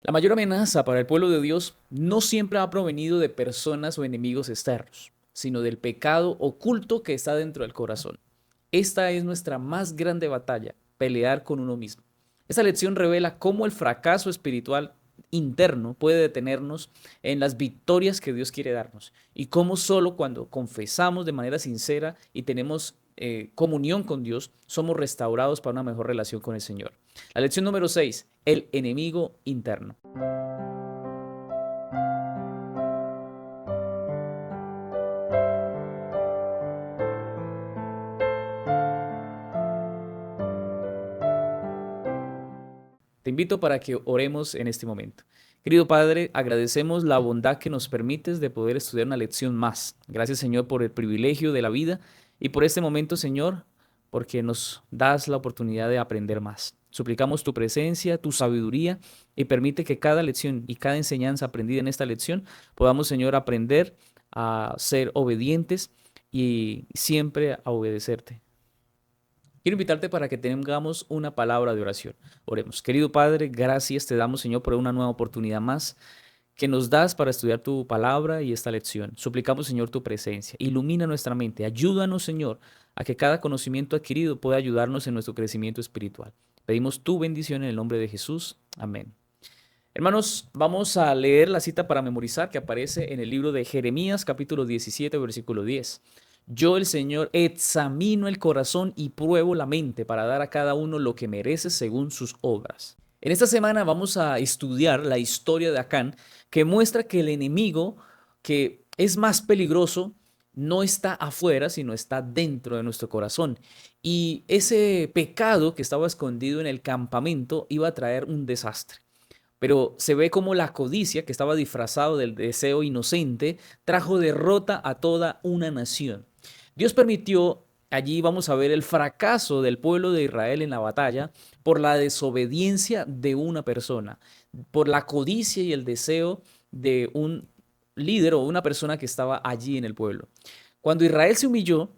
La mayor amenaza para el pueblo de Dios no siempre ha provenido de personas o enemigos externos, sino del pecado oculto que está dentro del corazón. Esta es nuestra más grande batalla, pelear con uno mismo. Esta lección revela cómo el fracaso espiritual interno puede detenernos en las victorias que Dios quiere darnos y cómo solo cuando confesamos de manera sincera y tenemos comunión con Dios, somos restaurados para una mejor relación con el Señor. La lección número 6: el enemigo interno. Te invito para que oremos en este momento. Querido Padre, agradecemos la bondad que nos permites de poder estudiar una lección más. Gracias, Señor, por el privilegio de la vida y por este momento, Señor, porque nos das la oportunidad de aprender más. Suplicamos tu presencia, tu sabiduría y permite que cada lección y cada enseñanza aprendida en esta lección podamos, Señor, aprender a ser obedientes y siempre a obedecerte. Quiero invitarte para que tengamos una palabra de oración. Oremos. Querido Padre, gracias te damos, Señor, por una nueva oportunidad más que nos das para estudiar tu palabra y esta lección. Suplicamos, Señor, tu presencia. Ilumina nuestra mente. Ayúdanos, Señor, a que cada conocimiento adquirido pueda ayudarnos en nuestro crecimiento espiritual. Pedimos tu bendición en el nombre de Jesús. Amén. Hermanos, vamos a leer la cita para memorizar que aparece en el libro de Jeremías, capítulo 17, versículo 10. Yo, el Señor, examino el corazón y pruebo la mente para dar a cada uno lo que merece según sus obras. En esta semana vamos a estudiar la historia de Acán, que muestra que el enemigo que es más peligroso no está afuera, sino está dentro de nuestro corazón. Y ese pecado que estaba escondido en el campamento iba a traer un desastre. Pero se ve como la codicia, que estaba disfrazado del deseo inocente, trajo derrota a toda una nación. Dios permitió, allí vamos a ver el fracaso del pueblo de Israel en la batalla por la desobediencia de una persona, por la codicia y el deseo de un líder o una persona que estaba allí en el pueblo. Cuando Israel se humilló,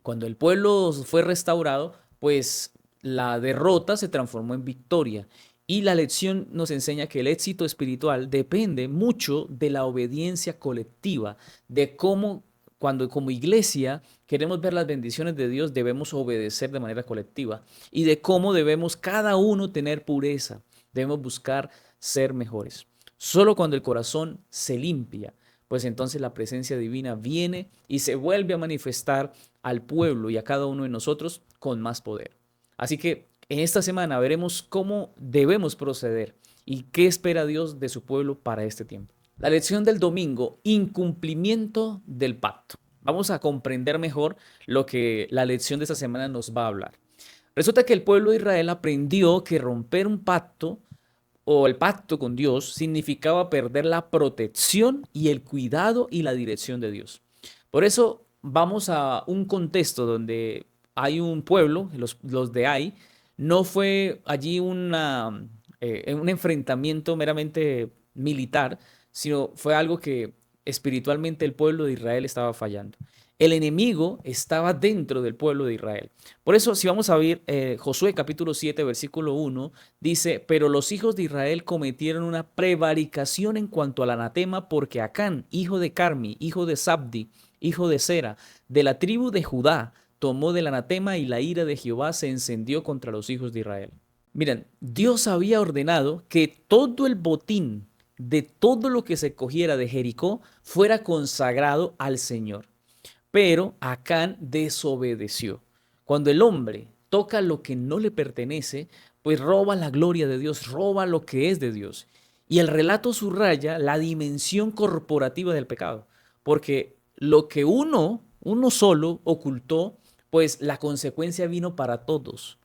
cuando el pueblo fue restaurado, pues la derrota se transformó en victoria. Y la lección nos enseña que el éxito espiritual depende mucho de la obediencia colectiva, de cómo cuando como iglesia queremos ver las bendiciones de Dios, debemos obedecer de manera colectiva y de cómo debemos cada uno tener pureza, debemos buscar ser mejores. Solo cuando el corazón se limpia, pues entonces la presencia divina viene y se vuelve a manifestar al pueblo y a cada uno de nosotros con más poder. Así que en esta semana veremos cómo debemos proceder y qué espera Dios de su pueblo para este tiempo. La lección del domingo: incumplimiento del pacto. Vamos a comprender mejor lo que la lección de esta semana nos va a hablar. Resulta que el pueblo de Israel aprendió que romper un pacto o el pacto con Dios significaba perder la protección y el cuidado y la dirección de Dios. Por eso vamos a un contexto donde hay un pueblo, los de Ai, no fue allí un enfrentamiento meramente militar, sino fue algo que espiritualmente el pueblo de Israel estaba fallando. El enemigo estaba dentro del pueblo de Israel. Por eso, si vamos a ver Josué capítulo 7, versículo 1, dice: pero los hijos de Israel cometieron una prevaricación en cuanto al anatema, porque Acán, hijo de Carmi, hijo de Sabdi, hijo de Sera, de la tribu de Judá, tomó del anatema y la ira de Jehová se encendió contra los hijos de Israel. Miren, Dios había ordenado que todo el botín de todo lo que se cogiera de Jericó fuera consagrado al Señor. Pero Acán desobedeció. Cuando el hombre toca lo que no le pertenece, pues roba la gloria de Dios, roba lo que es de Dios. Y el relato subraya la dimensión corporativa del pecado, porque lo que uno solo ocultó, pues la consecuencia vino para todos.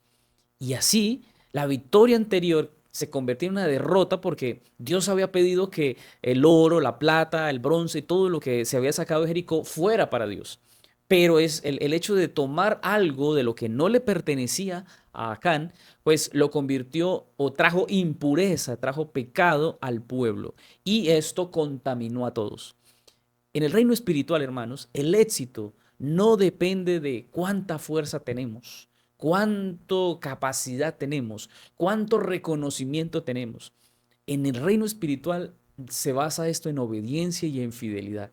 Y así, la victoria anterior se convirtió en una derrota porque Dios había pedido que el oro, la plata, el bronce y todo lo que se había sacado de Jericó fuera para Dios. Pero es el hecho de tomar algo de lo que no le pertenecía a Acán, pues lo convirtió o trajo impureza, trajo pecado al pueblo. Y esto contaminó a todos. En el reino espiritual, hermanos, el éxito no depende de cuánta fuerza tenemos, cuánto capacidad tenemos, cuánto reconocimiento tenemos. En el reino espiritual se basa esto en obediencia y en fidelidad.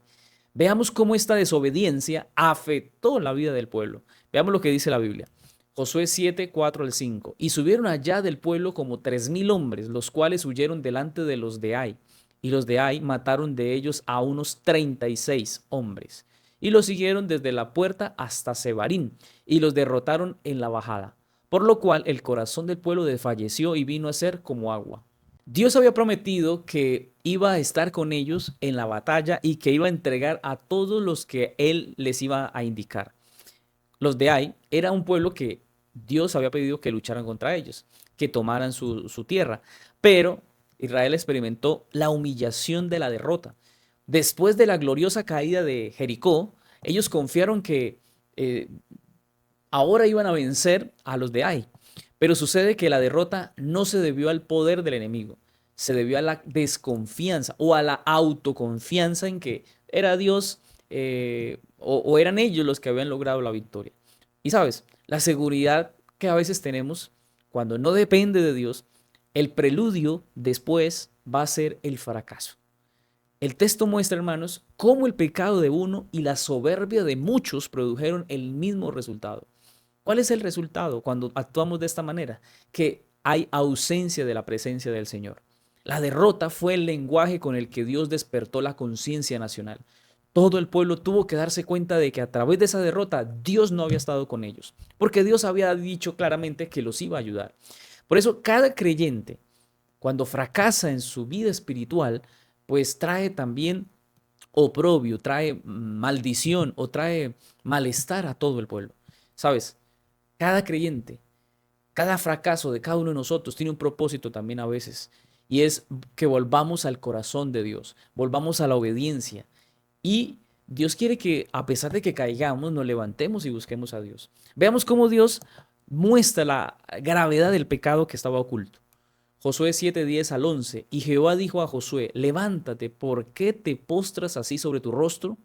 Veamos cómo esta desobediencia afectó la vida del pueblo. Veamos lo que dice la Biblia. Josué 7, 4 al 5. Y subieron allá del pueblo como 3,000 hombres, los cuales huyeron delante de los de Ai. Y los de Ai mataron de ellos a unos 36 hombres. Y los siguieron desde la puerta hasta Sebarín, y los derrotaron en la bajada. Por lo cual el corazón del pueblo desfalleció y vino a ser como agua. Dios había prometido que iba a estar con ellos en la batalla y que iba a entregar a todos los que él les iba a indicar. Los de Ai era un pueblo que Dios había pedido que lucharan contra ellos, que tomaran su tierra, pero Israel experimentó la humillación de la derrota. Después de la gloriosa caída de Jericó, ellos confiaron que eh, ahora iban a vencer a los de Ai. Pero sucede que la derrota no se debió al poder del enemigo, se debió a la desconfianza o a la autoconfianza en que era Dios o eran ellos los que habían logrado la victoria. Y sabes, la seguridad que a veces tenemos cuando no depende de Dios, el preludio después va a ser el fracaso. El texto muestra, hermanos, cómo el pecado de uno y la soberbia de muchos produjeron el mismo resultado. ¿Cuál es el resultado cuando actuamos de esta manera? Que hay ausencia de la presencia del Señor. La derrota fue el lenguaje con el que Dios despertó la conciencia nacional. Todo el pueblo tuvo que darse cuenta de que a través de esa derrota Dios no había estado con ellos, porque Dios había dicho claramente que los iba a ayudar. Por eso cada creyente, cuando fracasa en su vida espiritual, pues trae también oprobio, trae maldición o trae malestar a todo el pueblo. ¿Sabes? Cada creyente, cada fracaso de cada uno de nosotros tiene un propósito también a veces, y es que volvamos al corazón de Dios, volvamos a la obediencia. Y Dios quiere que a pesar de que caigamos, nos levantemos y busquemos a Dios. Veamos cómo Dios muestra la gravedad del pecado que estaba oculto. Josué 7:10 al 11. Y Jehová dijo a Josué, levántate, ¿por qué te postras así sobre tu rostro?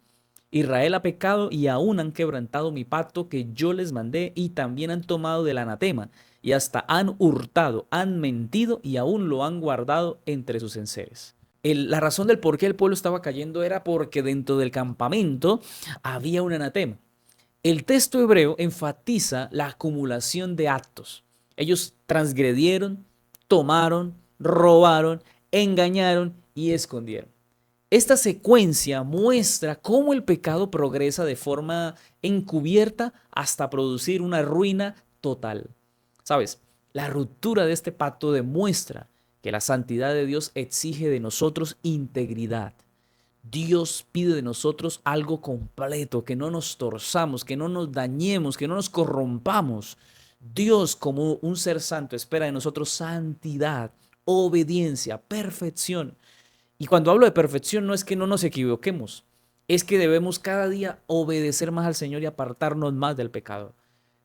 Israel ha pecado y aún han quebrantado mi pacto que yo les mandé y también han tomado del anatema y hasta han hurtado, han mentido y aún lo han guardado entre sus enseres. La razón del por qué el pueblo estaba cayendo era porque dentro del campamento había un anatema. El texto hebreo enfatiza la acumulación de actos. Ellos transgredieron, tomaron, robaron, engañaron y escondieron. Esta secuencia muestra cómo el pecado progresa de forma encubierta hasta producir una ruina total. ¿Sabes? La ruptura de este pacto demuestra que la santidad de Dios exige de nosotros integridad. Dios pide de nosotros algo completo, que no nos torzamos, que no nos dañemos, que no nos corrompamos. Dios, como un ser santo, espera de nosotros santidad, obediencia, perfección. Y cuando hablo de perfección no es que no nos equivoquemos, es que debemos cada día obedecer más al Señor y apartarnos más del pecado.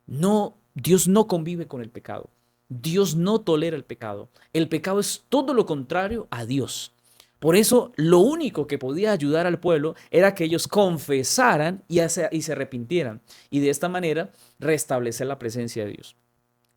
No, Dios no convive con el pecado. Dios no tolera el pecado. El pecado es todo lo contrario a Dios. Por eso, lo único que podía ayudar al pueblo era que ellos confesaran y se arrepintieran. Y de esta manera restablecer la presencia de Dios.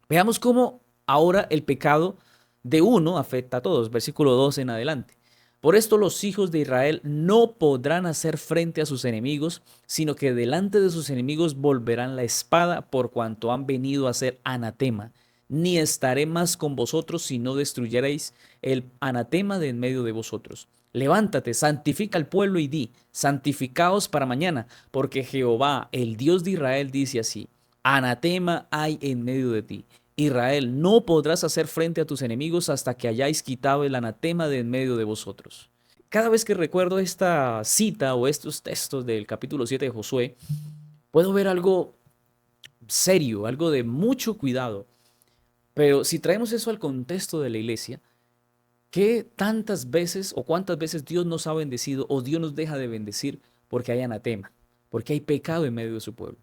Veamos cómo ahora el pecado de uno afecta a todos. Versículo 12 en adelante. Por esto los hijos de Israel no podrán hacer frente a sus enemigos, sino que delante de sus enemigos volverán la espada por cuanto han venido a ser anatema. Ni estaré más con vosotros si no destruyereis el anatema de en medio de vosotros. Levántate, santifica al pueblo y di, santificaos para mañana, porque Jehová, el Dios de Israel, dice así, anatema hay en medio de ti. Israel, no podrás hacer frente a tus enemigos hasta que hayáis quitado el anatema de en medio de vosotros. Cada vez que recuerdo esta cita o estos textos del capítulo 7 de Josué, puedo ver algo serio, algo de mucho cuidado. Pero si traemos eso al contexto de la iglesia, ¿qué tantas veces o cuántas veces Dios nos ha bendecido o Dios nos deja de bendecir porque hay anatema, porque hay pecado en medio de su pueblo?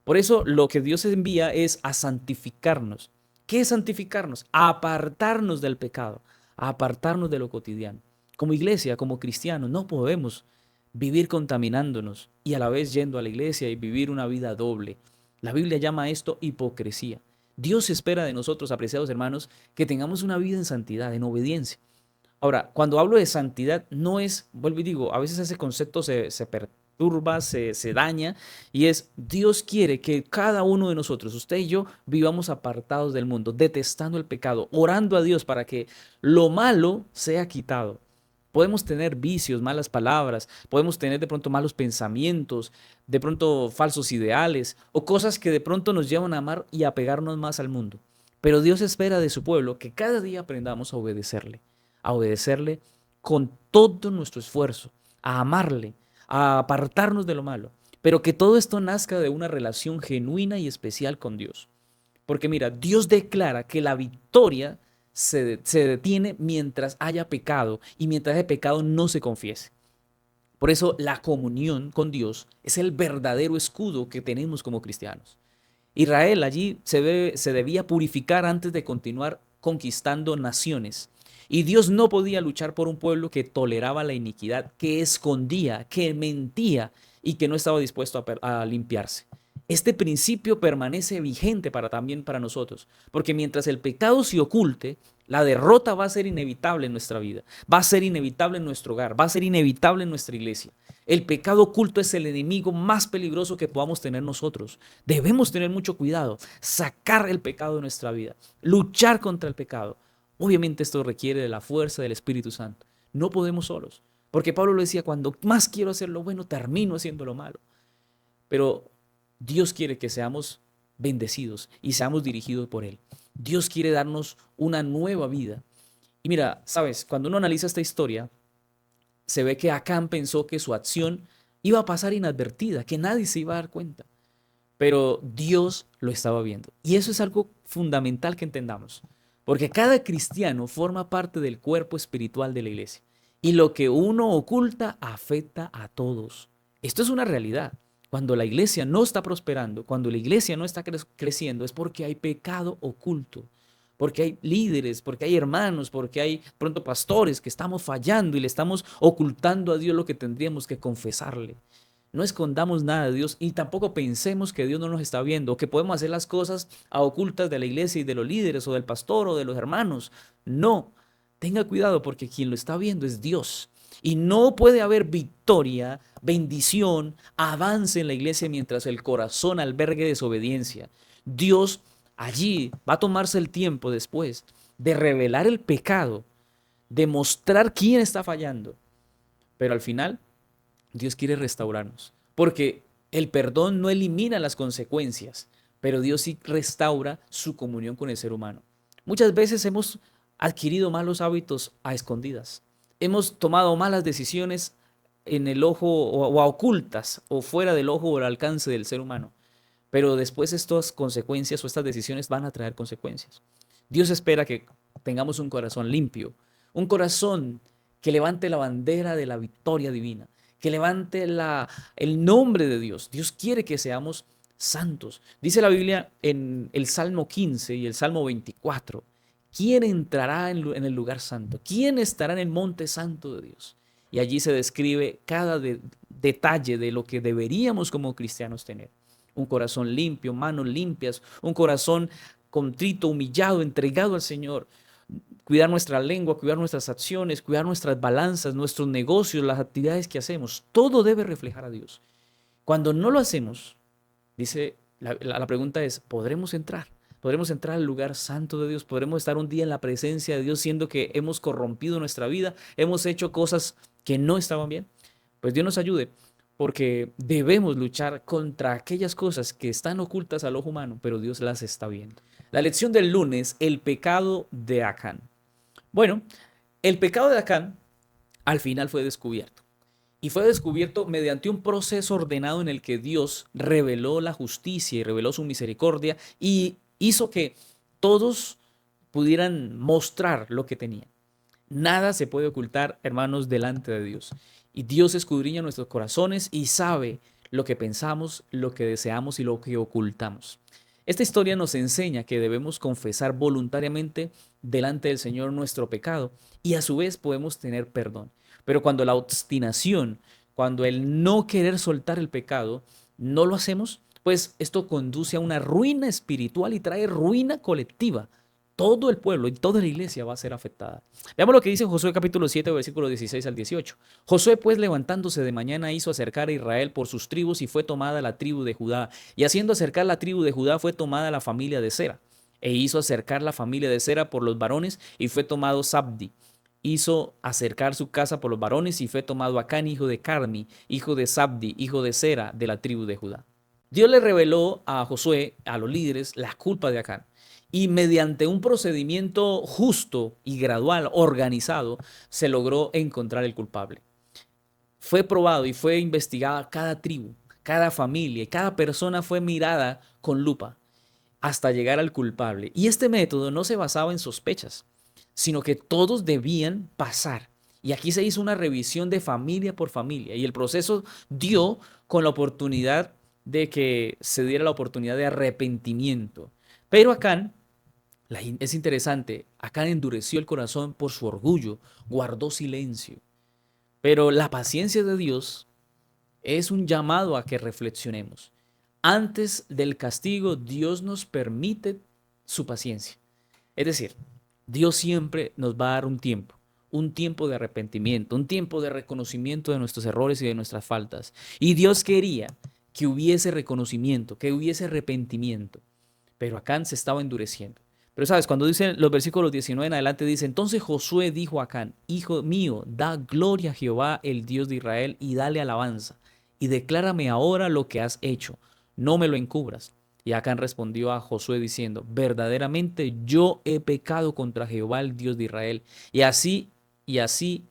Por eso lo que Dios envía es a santificarnos. ¿Qué es santificarnos? A apartarnos del pecado, a apartarnos de lo cotidiano. Como iglesia, como cristianos, no podemos vivir contaminándonos y a la vez yendo a la iglesia y vivir una vida doble. La Biblia llama a esto hipocresía. Dios espera de nosotros, apreciados hermanos, que tengamos una vida en santidad, en obediencia. Ahora, cuando hablo de santidad, no es, vuelvo y digo, a veces ese concepto se perturba, se daña, y es, Dios quiere que cada uno de nosotros, usted y yo, vivamos apartados del mundo, detestando el pecado, orando a Dios para que lo malo sea quitado. Podemos tener vicios, malas palabras, podemos tener de pronto malos pensamientos, de pronto falsos ideales o cosas que de pronto nos llevan a amar y a pegarnos más al mundo. Pero Dios espera de su pueblo que cada día aprendamos a obedecerle con todo nuestro esfuerzo, a amarle, a apartarnos de lo malo, pero que todo esto nazca de una relación genuina y especial con Dios. Porque mira, Dios declara que la victoria se detiene mientras haya pecado y mientras ese pecado no se confiese. Por eso la comunión con Dios es el verdadero escudo que tenemos como cristianos. Israel allí se debía purificar antes de continuar conquistando naciones. Y Dios no podía luchar por un pueblo que toleraba la iniquidad, que escondía, que mentía y que no estaba dispuesto a limpiarse. Este principio permanece vigente también para nosotros, porque mientras el pecado se oculte, la derrota va a ser inevitable en nuestra vida, va a ser inevitable en nuestro hogar, va a ser inevitable en nuestra iglesia. El pecado oculto es el enemigo más peligroso que podamos tener nosotros. Debemos tener mucho cuidado, sacar el pecado de nuestra vida, luchar contra el pecado. Obviamente esto requiere de la fuerza del Espíritu Santo. No podemos solos, porque Pablo lo decía, cuando más quiero hacer lo bueno, termino haciendo lo malo. Pero Dios quiere que seamos bendecidos y seamos dirigidos por Él. Dios quiere darnos una nueva vida. Y mira, sabes, cuando uno analiza esta historia, se ve que Acán pensó que su acción iba a pasar inadvertida, que nadie se iba a dar cuenta. Pero Dios lo estaba viendo. Y eso es algo fundamental que entendamos. Porque cada cristiano forma parte del cuerpo espiritual de la iglesia. Y lo que uno oculta afecta a todos. Esto es una realidad. Cuando la iglesia no está prosperando, cuando la iglesia no está creciendo, es porque hay pecado oculto, porque hay líderes, porque hay hermanos, porque hay pronto pastores que estamos fallando y le estamos ocultando a Dios lo que tendríamos que confesarle. No escondamos nada de Dios y tampoco pensemos que Dios no nos está viendo o que podemos hacer las cosas a ocultas de la iglesia y de los líderes o del pastor o de los hermanos. No, tenga cuidado porque quien lo está viendo es Dios. Y no puede haber victoria, bendición, avance en la iglesia mientras el corazón albergue desobediencia. Dios allí va a tomarse el tiempo después de revelar el pecado, de mostrar quién está fallando. Pero al final, Dios quiere restaurarnos. Porque el perdón no elimina las consecuencias, pero Dios sí restaura su comunión con el ser humano. Muchas veces hemos adquirido malos hábitos a escondidas. Hemos tomado malas decisiones en el ojo o a ocultas o fuera del ojo o al alcance del ser humano. Pero después estas consecuencias o estas decisiones van a traer consecuencias. Dios espera que tengamos un corazón limpio, un corazón que levante la bandera de la victoria divina, que levante el nombre de Dios. Dios quiere que seamos santos. Dice la Biblia en el Salmo 15 y el Salmo 24, ¿quién entrará en el lugar santo? ¿Quién estará en el monte santo de Dios? Y allí se describe cada detalle de lo que deberíamos como cristianos tener. Un corazón limpio, manos limpias, un corazón contrito, humillado, entregado al Señor. Cuidar nuestra lengua, cuidar nuestras acciones, cuidar nuestras balanzas, nuestros negocios, las actividades que hacemos. Todo debe reflejar a Dios. Cuando no lo hacemos, dice, la pregunta es, ¿podremos entrar? ¿Podremos entrar al lugar santo de Dios? ¿Podremos estar un día en la presencia de Dios siendo que hemos corrompido nuestra vida? ¿Hemos hecho cosas que no estaban bien? Pues Dios nos ayude, porque debemos luchar contra aquellas cosas que están ocultas al ojo humano, pero Dios las está viendo. La lección del lunes, el pecado de Acán. Bueno, el pecado de Acán al final fue descubierto. Y fue descubierto mediante un proceso ordenado en el que Dios reveló la justicia y reveló su misericordia y hizo que todos pudieran mostrar lo que tenían. Nada se puede ocultar, hermanos, delante de Dios. Y Dios escudriña nuestros corazones y sabe lo que pensamos, lo que deseamos y lo que ocultamos. Esta historia nos enseña que debemos confesar voluntariamente delante del Señor nuestro pecado y a su vez podemos tener perdón. Pero cuando la obstinación, cuando el no querer soltar el pecado, no lo hacemos, pues esto conduce a una ruina espiritual y trae ruina colectiva. todo el pueblo y toda la iglesia va a ser afectada. Veamos lo que dice Josué capítulo 7, versículo 16 al 18. Josué pues levantándose de mañana hizo acercar a Israel por sus tribus y fue tomada la tribu de Judá. Y haciendo acercar la tribu de Judá fue tomada la familia de Sera. E hizo acercar la familia de Sera por los varones y fue tomado Sabdi. Hizo acercar su casa por los varones y fue tomado Acán, hijo de Carmi, hijo de Sabdi, hijo de Sera, de la tribu de Judá. Dios le reveló a Josué, a los líderes, la culpa de Acán. Y mediante un procedimiento justo y gradual, organizado, se logró encontrar el culpable. Fue probado y fue investigada cada tribu, cada familia y cada persona fue mirada con lupa hasta llegar al culpable. Y este método no se basaba en sospechas, sino que todos debían pasar. Y aquí se hizo una revisión de familia por familia y el proceso dio con la oportunidad de que se diera la oportunidad de arrepentimiento. Pero Acán, es interesante, Acán endureció el corazón por su orgullo, guardó silencio. Pero la paciencia de Dios es un llamado a que reflexionemos. Antes del castigo, Dios nos permite su paciencia. Es decir, Dios siempre nos va a dar un tiempo de arrepentimiento, un tiempo de reconocimiento de nuestros errores y de nuestras faltas. Y Dios quería que hubiese reconocimiento, que hubiese arrepentimiento. Pero Acán se estaba endureciendo. Pero sabes, cuando dicen los versículos 19 en adelante, dice, entonces Josué dijo a Acán, hijo mío, da gloria a Jehová, el Dios de Israel, y dale alabanza, y declárame ahora lo que has hecho, no me lo encubras. Y Acán respondió a Josué diciendo, verdaderamente yo he pecado contra Jehová, el Dios de Israel, y así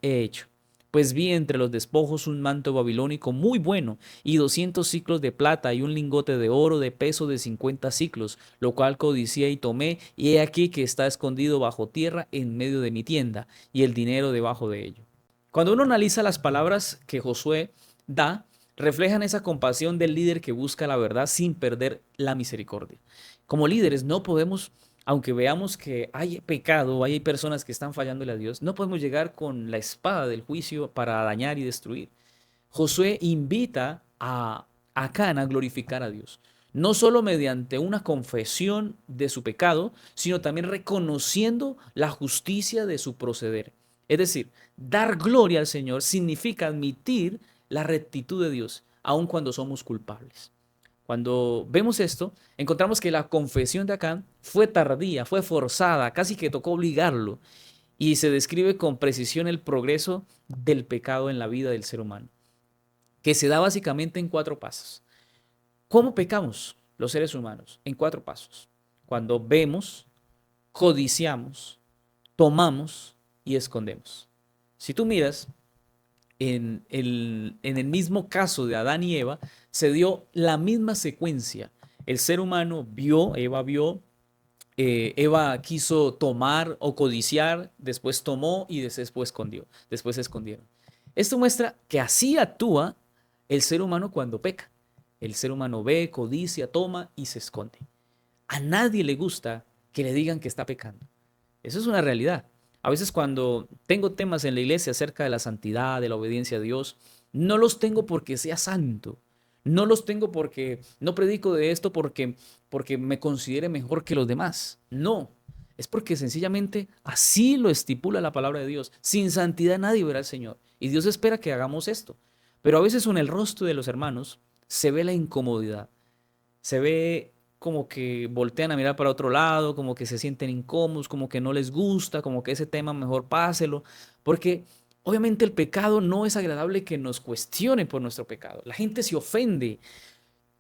he hecho. Pues vi entre los despojos un manto babilónico muy bueno y 200 siclos de plata y un lingote de oro de peso de 50 siclos, lo cual codicié y tomé, y he aquí que está escondido bajo tierra en medio de mi tienda, y el dinero debajo de ello. Cuando uno analiza las palabras que Josué da, reflejan esa compasión del líder que busca la verdad sin perder la misericordia. Como líderes no podemos, aunque veamos que hay pecado, hay personas que están fallándole a Dios, no podemos llegar con la espada del juicio para dañar y destruir. Josué invita a Acán a glorificar a Dios, no solo mediante una confesión de su pecado, sino también reconociendo la justicia de su proceder. Es decir, dar gloria al Señor significa admitir la rectitud de Dios, aun cuando somos culpables. Cuando vemos esto, encontramos que la confesión de Acán fue tardía, fue forzada, casi que tocó obligarlo, y se describe con precisión el progreso del pecado en la vida del ser humano, que se da básicamente en 4 pasos. ¿Cómo pecamos los seres humanos? En 4 pasos. Cuando vemos, codiciamos, tomamos y escondemos. Si tú miras, en el mismo caso de Adán y Eva, se dio la misma secuencia. El ser humano vio, Eva quiso tomar o codiciar, después tomó y después escondió, después se escondieron. Esto muestra que así actúa el ser humano cuando peca. El ser humano ve, codicia, toma y se esconde. A nadie le gusta que le digan que está pecando. Eso es una realidad. A veces cuando tengo temas en la iglesia acerca de la santidad, de la obediencia a Dios, no los tengo porque sea santo. No los tengo porque no predico de esto porque me considere mejor que los demás. No, es porque sencillamente así lo estipula la palabra de Dios. Sin santidad nadie verá al Señor. Y Dios espera que hagamos esto. Pero a veces en el rostro de los hermanos se ve la incomodidad. Se ve como que voltean a mirar para otro lado, como que se sienten incómodos, como que no les gusta, como que ese tema mejor páselo, porque obviamente el pecado no es agradable que nos cuestione por nuestro pecado. La gente se ofende.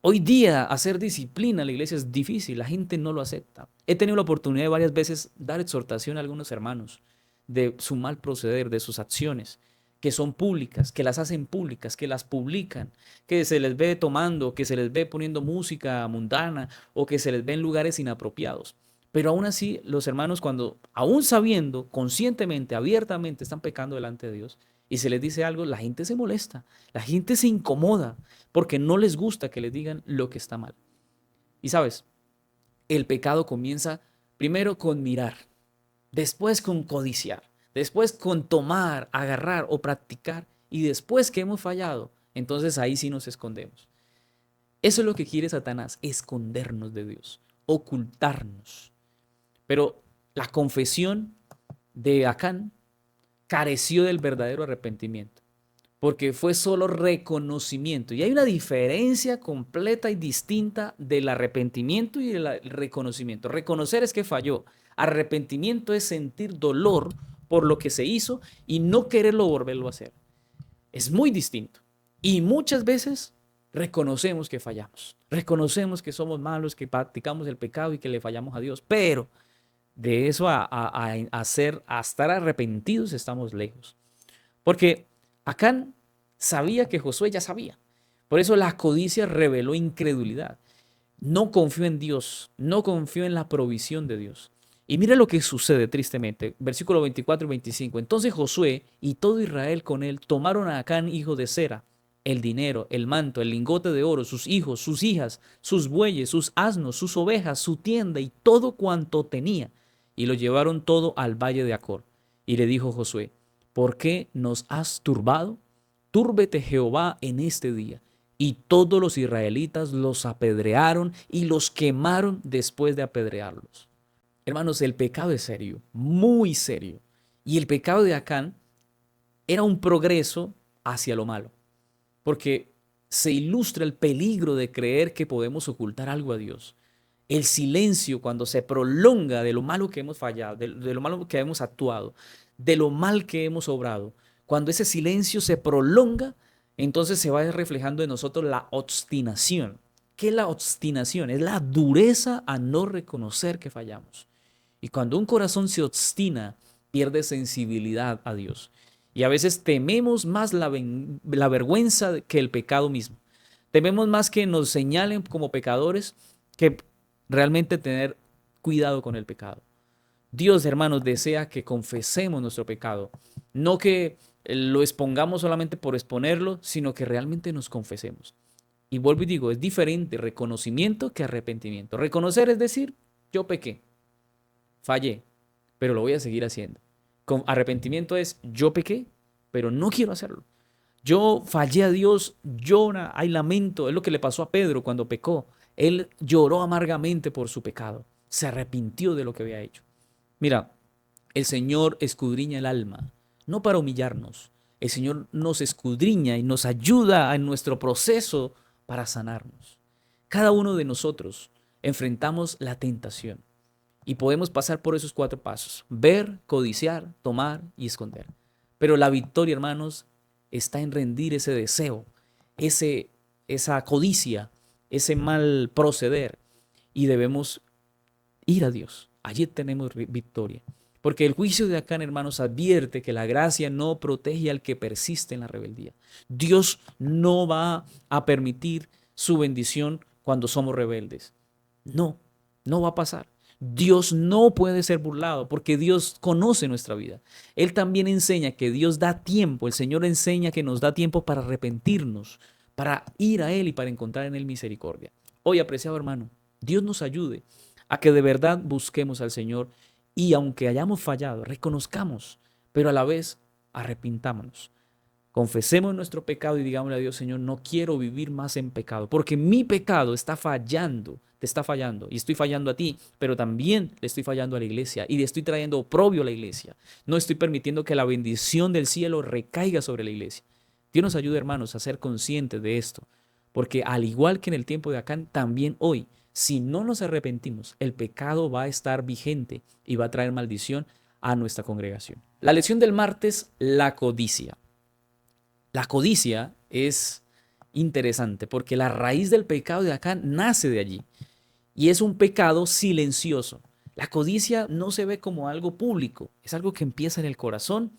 Hoy día hacer disciplina en la iglesia es difícil, la gente no lo acepta. He tenido la oportunidad de varias veces dar exhortación a algunos hermanos de su mal proceder, de sus acciones, que son públicas, que las hacen públicas, que las publican, que se les ve tomando, que se les ve poniendo música mundana o que se les ve en lugares inapropiados. Pero aún así, los hermanos, cuando, aún sabiendo, conscientemente, abiertamente, están pecando delante de Dios y se les dice algo, la gente se molesta, la gente se incomoda porque no les gusta que les digan lo que está mal. Y sabes, el pecado comienza primero con mirar, después con codiciar, después con tomar, agarrar o practicar, y después que hemos fallado, entonces ahí sí nos escondemos. Eso es lo que quiere Satanás, escondernos de Dios, ocultarnos. Pero la confesión de Acán careció del verdadero arrepentimiento, porque fue solo reconocimiento. Y hay una diferencia completa y distinta del arrepentimiento y el reconocimiento. Reconocer es que falló. Arrepentimiento es sentir dolor por lo que se hizo y no quererlo volverlo a hacer. Es muy distinto. Y muchas veces reconocemos que fallamos. Reconocemos que somos malos, que practicamos el pecado y que le fallamos a Dios. Pero de eso a estar arrepentidos estamos lejos. Porque Acán sabía que Josué ya sabía. Por eso la codicia reveló incredulidad. No confió en Dios, no confió en la provisión de Dios. Y mira lo que sucede tristemente, versículo 24 y 25. Entonces Josué y todo Israel con él tomaron a Acán, hijo de Zera, el dinero, el manto, el lingote de oro, sus hijos, sus hijas, sus bueyes, sus asnos, sus ovejas, su tienda y todo cuanto tenía, y lo llevaron todo al valle de Acor. Y le dijo Josué: ¿por qué nos has turbado? Túrbete Jehová en este día. Y todos los israelitas los apedrearon y los quemaron después de apedrearlos. Hermanos, el pecado es serio, muy serio. Y el pecado de Acán era un progreso hacia lo malo, porque se ilustra el peligro de creer que podemos ocultar algo a Dios. El silencio, cuando se prolonga de lo malo que hemos fallado, de lo malo que hemos actuado, de lo mal que hemos obrado, cuando ese silencio se prolonga, entonces se va reflejando en nosotros la obstinación. ¿Qué es la obstinación? Es la dureza a no reconocer que fallamos. Y cuando un corazón se obstina, pierde sensibilidad a Dios. Y a veces tememos más la vergüenza que el pecado mismo. Tememos más que nos señalen como pecadores que realmente tener cuidado con el pecado. Dios, hermanos, desea que confesemos nuestro pecado, no que lo expongamos solamente por exponerlo, sino que realmente nos confesemos. Y vuelvo y digo, es diferente reconocimiento que arrepentimiento. Reconocer es decir, yo pequé, fallé, pero lo voy a seguir haciendo. Con arrepentimiento es, yo pequé, pero no quiero hacerlo. Yo fallé a Dios, llora, hay lamento. Es lo que le pasó a Pedro cuando pecó. Él lloró amargamente por su pecado. Se arrepintió de lo que había hecho. Mira, el Señor escudriña el alma, no para humillarnos. El Señor nos escudriña y nos ayuda en nuestro proceso para sanarnos. Cada uno de nosotros enfrentamos la tentación y podemos pasar por esos 4 pasos: ver, codiciar, tomar y esconder. Pero la victoria, hermanos, está en rendir ese deseo, esa codicia, ese mal proceder, y debemos ir a Dios. Allí tenemos victoria. Porque el juicio de Acán, hermanos, advierte que la gracia no protege al que persiste en la rebeldía. Dios no va a permitir su bendición cuando somos rebeldes. No, no va a pasar. Dios no puede ser burlado porque Dios conoce nuestra vida. Él también enseña que Dios da tiempo. El Señor enseña que nos da tiempo para arrepentirnos, para ir a Él y para encontrar en Él misericordia. Hoy, apreciado hermano, Dios nos ayude a que de verdad busquemos al Señor y aunque hayamos fallado, reconozcamos, pero a la vez arrepintámonos. Confesemos nuestro pecado y digámosle a Dios: Señor, no quiero vivir más en pecado, porque mi pecado está fallando, te está fallando, y estoy fallando a ti, pero también le estoy fallando a la iglesia y le estoy trayendo oprobio a la iglesia. No estoy permitiendo que la bendición del cielo recaiga sobre la iglesia. Dios nos ayude, hermanos, a ser conscientes de esto, porque al igual que en el tiempo de Acán, también hoy, si no nos arrepentimos, el pecado va a estar vigente y va a traer maldición a nuestra congregación. La lección del martes: la codicia. La codicia es interesante porque la raíz del pecado de Acán nace de allí y es un pecado silencioso. La codicia no se ve como algo público, es algo que empieza en el corazón.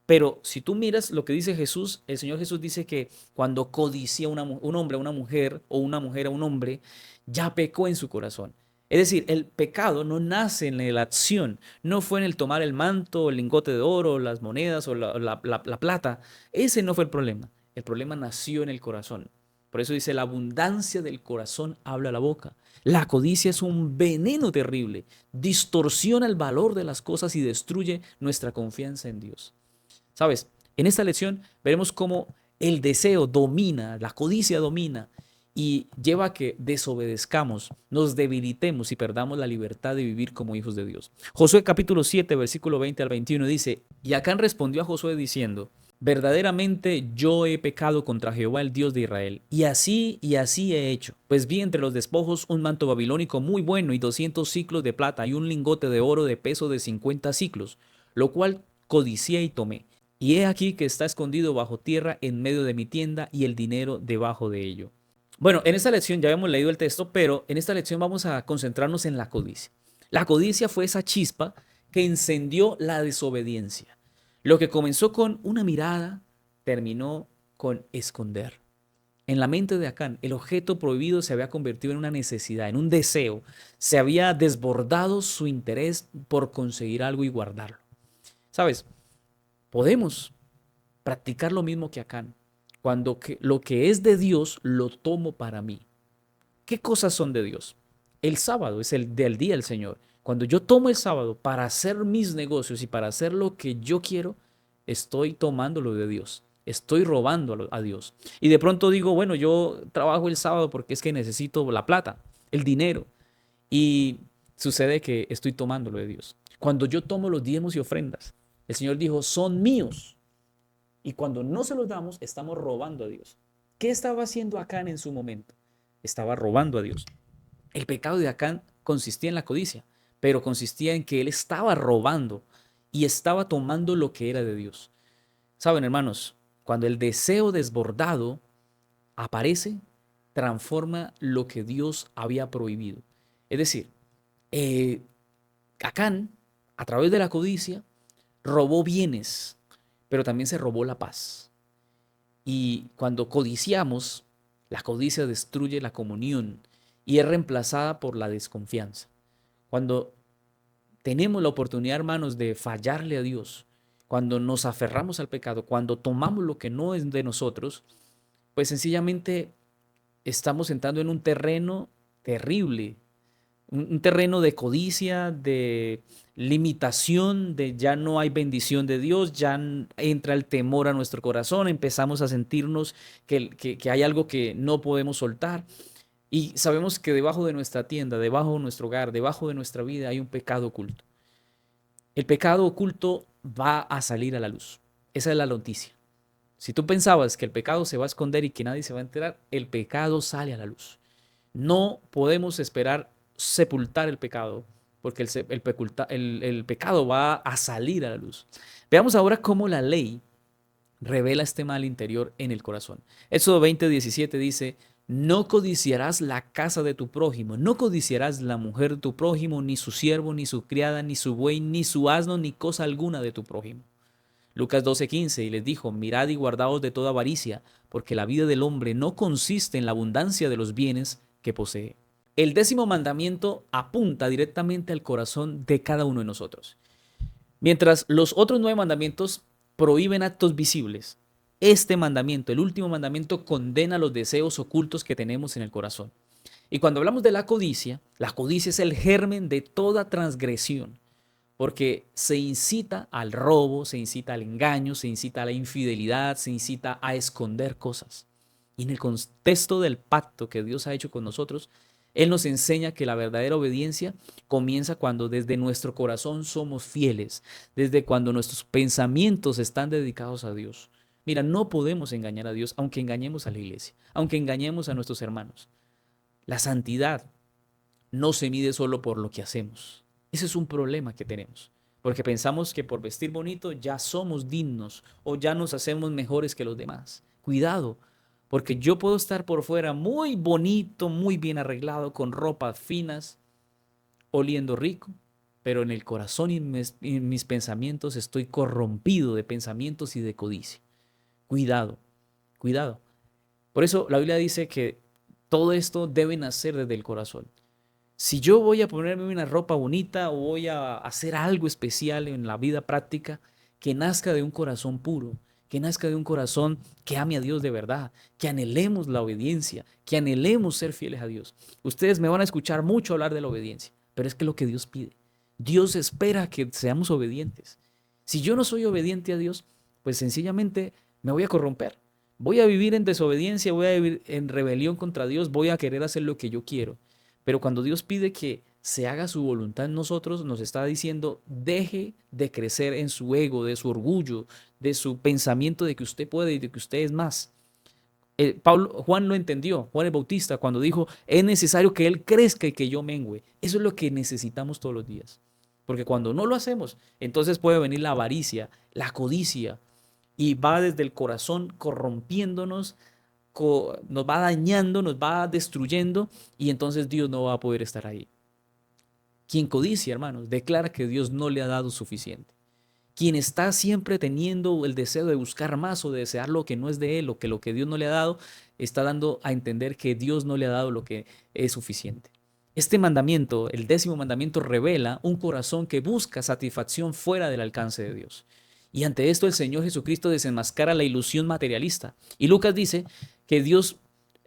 Pero si tú miras lo que dice Jesús, el Señor Jesús dice que cuando codicia un hombre a una mujer o una mujer a un hombre, ya pecó en su corazón. Es decir, el pecado no nace en la acción, no fue en el tomar el manto, el lingote de oro, las monedas o la plata. Ese no fue el problema. El problema nació en el corazón. Por eso dice: la abundancia del corazón habla la boca. La codicia es un veneno terrible, distorsiona el valor de las cosas y destruye nuestra confianza en Dios. ¿Sabes? En esta lección veremos cómo el deseo domina, la codicia domina, y lleva a que desobedezcamos, nos debilitemos y perdamos la libertad de vivir como hijos de Dios. Josué capítulo 7, versículo 20 al 21 dice, y Acán respondió a Josué diciendo, verdaderamente yo he pecado contra Jehová el Dios de Israel, y así he hecho. Pues vi entre los despojos un manto babilónico muy bueno y 200 siclos de plata y un lingote de oro de peso de 50 siclos, lo cual codicié y tomé. Y he aquí que está escondido bajo tierra en medio de mi tienda y el dinero debajo de ello. Bueno, en esta lección ya hemos leído el texto, pero en esta lección vamos a concentrarnos en la codicia. La codicia fue esa chispa que encendió la desobediencia. Lo que comenzó con una mirada, terminó con esconder. En la mente de Acán, el objeto prohibido se había convertido en una necesidad, en un deseo. Se había desbordado su interés por conseguir algo y guardarlo. ¿Sabes? Podemos practicar lo mismo que Acán. Cuando lo que es de Dios lo tomo para mí. ¿Qué cosas son de Dios? El sábado es el del día del Señor. Cuando yo tomo el sábado para hacer mis negocios y para hacer lo que yo quiero, estoy tomándolo de Dios. Estoy robando a Dios. Y de pronto digo, bueno, yo trabajo el sábado porque es que necesito la plata, el dinero. Y sucede que estoy tomándolo de Dios. Cuando yo tomo los diezmos y ofrendas, el Señor dijo, son míos. Y cuando no se los damos, estamos robando a Dios. ¿Qué estaba haciendo Acán en su momento? Estaba robando a Dios. El pecado de Acán consistía en la codicia, pero consistía en que él estaba robando y estaba tomando lo que era de Dios. Saben, hermanos, cuando el deseo desbordado aparece, transforma lo que Dios había prohibido. Es decir, eh, Acán, a través de la codicia, robó bienes, pero también se robó la paz. Y cuando codiciamos, la codicia destruye la comunión y es reemplazada por la desconfianza. Cuando tenemos la oportunidad, hermanos, de fallarle a Dios, cuando nos aferramos al pecado, cuando tomamos lo que no es de nosotros, pues sencillamente estamos entrando en un terreno terrible, un terreno de codicia, de limitación, de ya no hay bendición de Dios, ya entra el temor a nuestro corazón, empezamos a sentirnos que hay algo que no podemos soltar. Y sabemos que debajo de nuestra tienda, debajo de nuestro hogar, debajo de nuestra vida hay un pecado oculto. El pecado oculto va a salir a la luz. Esa es la noticia. Si tú pensabas que el pecado se va a esconder y que nadie se va a enterar, el pecado sale a la luz. No podemos esperar sepultar el pecado, porque el pecado va a salir a la luz. Veamos ahora cómo la ley revela este mal interior en el corazón. Éxodo 20:17 dice, no codiciarás la casa de tu prójimo, no codiciarás la mujer de tu prójimo, ni su siervo, ni su criada, ni su buey, ni su asno, ni cosa alguna de tu prójimo. Lucas 12:15 y les dijo, mirad y guardaos de toda avaricia, porque la vida del hombre no consiste en la abundancia de los bienes que posee. El 10º mandamiento apunta directamente al corazón de cada uno de nosotros. Mientras los otros 9 mandamientos prohíben actos visibles, este mandamiento, el último mandamiento, condena los deseos ocultos que tenemos en el corazón. Y cuando hablamos de la codicia es el germen de toda transgresión, porque se incita al robo, se incita al engaño, se incita a la infidelidad, se incita a esconder cosas. Y en el contexto del pacto que Dios ha hecho con nosotros, Él nos enseña que la verdadera obediencia comienza cuando desde nuestro corazón somos fieles, desde cuando nuestros pensamientos están dedicados a Dios. Mira, no podemos engañar a Dios aunque engañemos a la iglesia, aunque engañemos a nuestros hermanos. La santidad no se mide solo por lo que hacemos. Ese es un problema que tenemos, porque pensamos que por vestir bonito ya somos dignos o ya nos hacemos mejores que los demás. Cuidado, porque yo puedo estar por fuera muy bonito, muy bien arreglado, con ropas finas, oliendo rico, pero en el corazón y en mis pensamientos estoy corrompido de pensamientos y de codicia. Cuidado, cuidado. Por eso la Biblia dice que todo esto debe nacer desde el corazón. Si yo voy a ponerme una ropa bonita o voy a hacer algo especial en la vida práctica, que nazca de un corazón puro, que nazca de un corazón que ame a Dios de verdad, que anhelemos la obediencia, que anhelemos ser fieles a Dios. Ustedes me van a escuchar mucho hablar de la obediencia, pero es que es lo que Dios pide. Dios espera que seamos obedientes. Si yo no soy obediente a Dios, pues sencillamente me voy a corromper. Voy a vivir en desobediencia, voy a vivir en rebelión contra Dios, voy a querer hacer lo que yo quiero. Pero cuando Dios pide que se haga su voluntad en nosotros, nos está diciendo, deje de crecer en su ego, de su orgullo, de su pensamiento de que usted puede y de que usted es más. Juan lo entendió, Juan el Bautista, cuando dijo, es necesario que Él crezca y que yo mengüe. Eso es lo que necesitamos todos los días. Porque cuando no lo hacemos, entonces puede venir la avaricia, la codicia, y va desde el corazón corrompiéndonos, nos va dañando, nos va destruyendo, y entonces Dios no va a poder estar ahí. Quien codicia, hermanos, declara que Dios no le ha dado suficiente. Quien está siempre teniendo el deseo de buscar más o de desear lo que no es de él o que lo que Dios no le ha dado, está dando a entender que Dios no le ha dado lo que es suficiente. Este mandamiento, el 10.º mandamiento, revela un corazón que busca satisfacción fuera del alcance de Dios. Y ante esto el Señor Jesucristo desenmascara la ilusión materialista. Y Lucas dice que Dios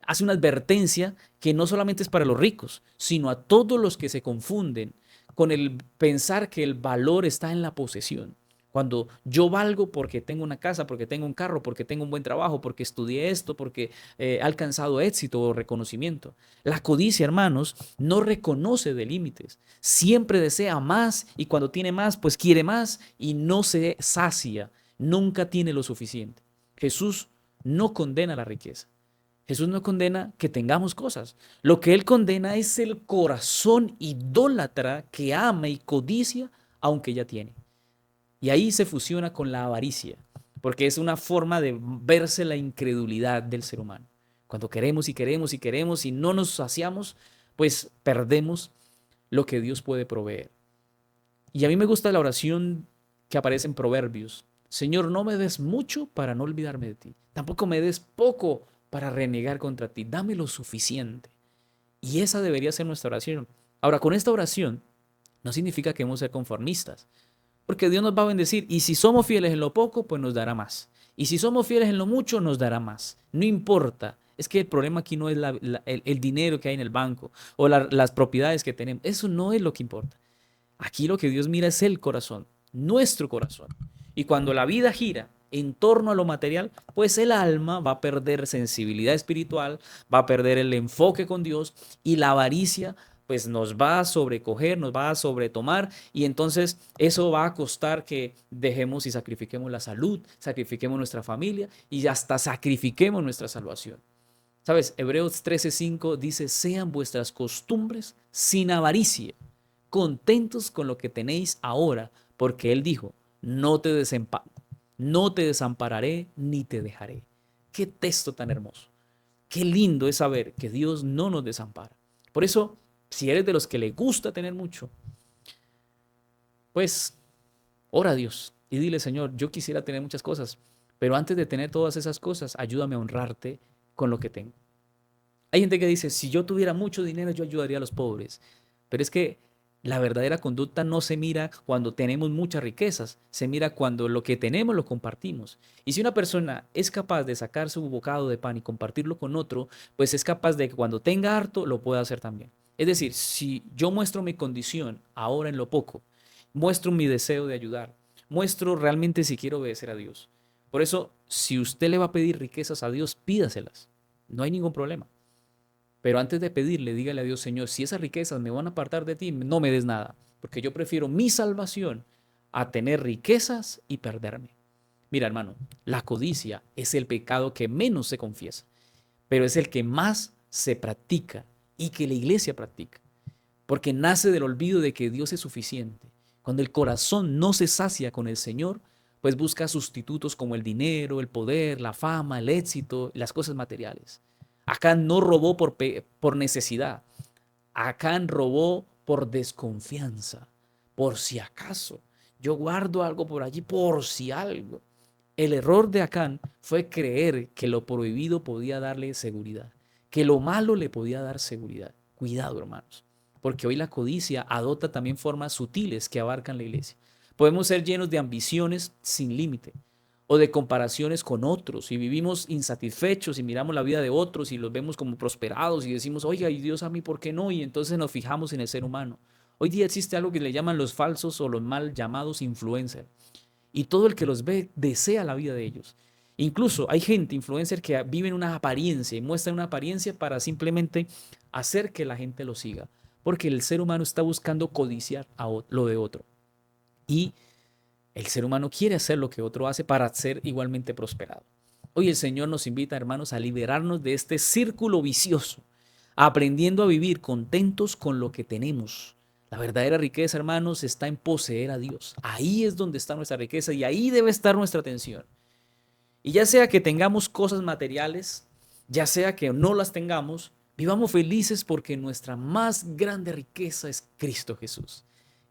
hace una advertencia que no solamente es para los ricos, sino a todos los que se confunden con el pensar que el valor está en la posesión. Cuando yo valgo porque tengo una casa, porque tengo un carro, porque tengo un buen trabajo, porque estudié esto, porque he alcanzado éxito o reconocimiento. La codicia, hermanos, no reconoce de límites. Siempre desea más y cuando tiene más, pues quiere más y no se sacia. Nunca tiene lo suficiente. Jesús no condena la riqueza. Jesús no condena que tengamos cosas. Lo que Él condena es el corazón idólatra que ama y codicia aunque ya tiene. Y ahí se fusiona con la avaricia, porque es una forma de verse la incredulidad del ser humano. Cuando queremos y queremos y queremos y no nos saciamos, pues perdemos lo que Dios puede proveer. Y a mí me gusta la oración que aparece en Proverbios. Señor, no me des mucho para no olvidarme de ti. Tampoco me des poco para renegar contra ti. Dame lo suficiente. Y esa debería ser nuestra oración. Ahora, con esta oración no significa que debemos ser conformistas. Porque Dios nos va a bendecir y si somos fieles en lo poco, pues nos dará más. Y si somos fieles en lo mucho, nos dará más. No importa. Es que el problema aquí no es el dinero que hay en el banco o las propiedades que tenemos. Eso no es lo que importa. Aquí lo que Dios mira es el corazón, nuestro corazón. Y cuando la vida gira en torno a lo material, pues el alma va a perder sensibilidad espiritual, va a perder el enfoque con Dios y la avaricia pues nos va a sobrecoger, nos va a sobretomar y entonces eso va a costar que dejemos y sacrifiquemos la salud, sacrifiquemos nuestra familia y hasta sacrifiquemos nuestra salvación. ¿Sabes? Hebreos 13:5 dice, sean vuestras costumbres sin avaricia, contentos con lo que tenéis ahora, porque Él dijo, no te desampararé ni te dejaré. Qué texto tan hermoso. Qué lindo es saber que Dios no nos desampara. Por eso, si eres de los que le gusta tener mucho, pues ora a Dios y dile, Señor, yo quisiera tener muchas cosas, pero antes de tener todas esas cosas, ayúdame a honrarte con lo que tengo. Hay gente que dice, si yo tuviera mucho dinero, yo ayudaría a los pobres. Pero es que la verdadera conducta no se mira cuando tenemos muchas riquezas, se mira cuando lo que tenemos lo compartimos. Y si una persona es capaz de sacar su bocado de pan y compartirlo con otro, pues es capaz de que cuando tenga harto lo pueda hacer también. Es decir, si yo muestro mi condición ahora en lo poco, muestro mi deseo de ayudar, muestro realmente si quiero obedecer a Dios. Por eso, si usted le va a pedir riquezas a Dios, pídaselas. No hay ningún problema. Pero antes de pedirle, dígale a Dios, Señor, si esas riquezas me van a apartar de ti, no me des nada, porque yo prefiero mi salvación a tener riquezas y perderme. Mira, hermano, la codicia es el pecado que menos se confiesa, pero es el que más se practica y que la iglesia practica, porque nace del olvido de que Dios es suficiente. Cuando el corazón no se sacia con el Señor, pues busca sustitutos como el dinero, el poder, la fama, el éxito, las cosas materiales. Acán no robó por necesidad. Acán robó por desconfianza. Por si acaso. Yo guardo algo por allí por si algo. El error de Acán fue creer que lo prohibido podía darle seguridad. Que lo malo le podía dar seguridad. Cuidado, hermanos. Porque hoy la codicia adopta también formas sutiles que abarcan la iglesia. Podemos ser llenos de ambiciones sin límite o de comparaciones con otros y vivimos insatisfechos y miramos la vida de otros y los vemos como prosperados y decimos, oiga, ¿y Dios a mí por qué no? Y entonces nos fijamos en el ser humano. Hoy día existe algo que le llaman los falsos o los mal llamados influencers y todo el que los ve desea la vida de ellos. Incluso hay gente, influencer, que vive en una apariencia y muestra una apariencia para simplemente hacer que la gente lo siga. Porque el ser humano está buscando codiciar lo de otro. Y el ser humano quiere hacer lo que otro hace para ser igualmente prosperado. Hoy el Señor nos invita, hermanos, a liberarnos de este círculo vicioso, aprendiendo a vivir contentos con lo que tenemos. La verdadera riqueza, hermanos, está en poseer a Dios. Ahí es donde está nuestra riqueza y ahí debe estar nuestra atención. Y ya sea que tengamos cosas materiales, ya sea que no las tengamos, vivamos felices porque nuestra más grande riqueza es Cristo Jesús.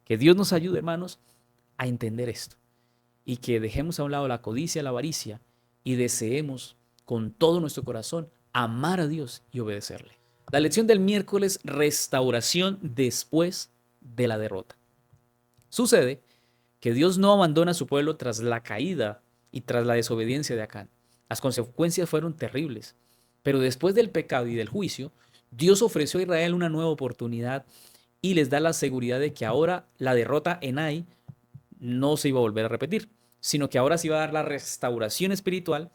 Que Dios nos ayude, hermanos, a entender esto y que dejemos a un lado la codicia, la avaricia y deseemos con todo nuestro corazón amar a Dios y obedecerle. La lección del miércoles, restauración después de la derrota. Sucede que Dios no abandona a su pueblo tras la caída y tras la desobediencia de Acán. Las consecuencias fueron terribles, pero después del pecado y del juicio, Dios ofreció a Israel una nueva oportunidad y les da la seguridad de que ahora la derrota en Ai no se iba a volver a repetir, sino que ahora se iba a dar la restauración espiritual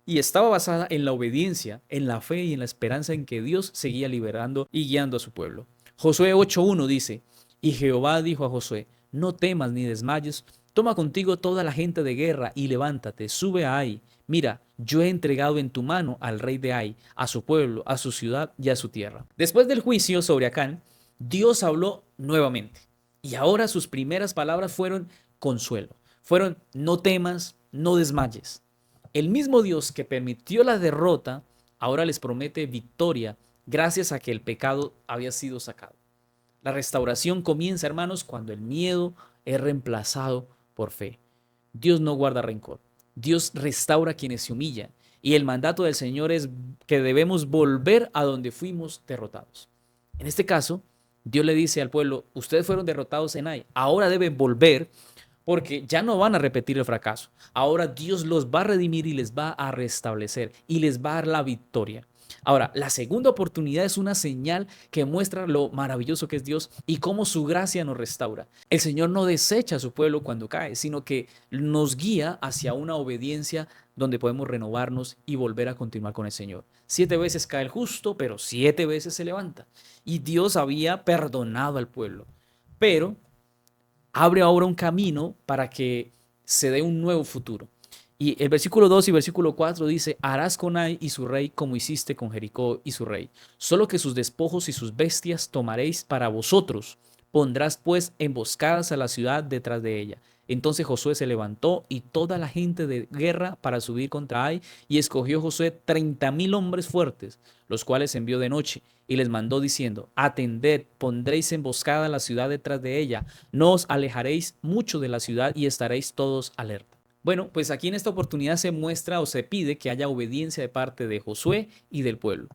y estaba basada en la obediencia, en la fe y en la esperanza en que Dios seguía liberando y guiando a su pueblo. Josué 8:1 dice, y Jehová dijo a Josué, no temas ni desmayes, toma contigo toda la gente de guerra y levántate, sube a Ai. Mira, yo he entregado en tu mano al rey de Ai, a su pueblo, a su ciudad y a su tierra. Después del juicio sobre Acán, Dios habló nuevamente. Y ahora sus primeras palabras fueron consuelo. Fueron no temas, no desmayes. El mismo Dios que permitió la derrota ahora les promete victoria gracias a que el pecado había sido sacado. La restauración comienza, hermanos, cuando el miedo es reemplazado por fe. Dios no guarda rencor. Dios restaura a quienes se humillan. Y el mandato del Señor es que debemos volver a donde fuimos derrotados. En este caso, Dios le dice al pueblo, ustedes fueron derrotados en Ai, ahora deben volver porque ya no van a repetir el fracaso. Ahora Dios los va a redimir y les va a restablecer y les va a dar la victoria. Ahora, la segunda oportunidad es una señal que muestra lo maravilloso que es Dios y cómo su gracia nos restaura. El Señor no desecha a su pueblo cuando cae, sino que nos guía hacia una obediencia donde podemos renovarnos y volver a continuar con el Señor. 7 veces cae el justo, pero 7 veces se levanta. Y Dios había perdonado al pueblo, pero abre ahora un camino para que se dé un nuevo futuro. Y el versículo 2 y versículo 4 dice, harás con Ai y su rey como hiciste con Jericó y su rey. Solo que sus despojos y sus bestias tomaréis para vosotros. Pondrás pues emboscadas a la ciudad detrás de ella. Entonces Josué se levantó y toda la gente de guerra para subir contra Ai, y escogió Josué 30,000 hombres fuertes, los cuales envió de noche, y les mandó diciendo, atended, pondréis emboscada a la ciudad detrás de ella, no os alejaréis mucho de la ciudad y estaréis todos alerta. Bueno, pues aquí en esta oportunidad se muestra o se pide que haya obediencia de parte de Josué y del pueblo.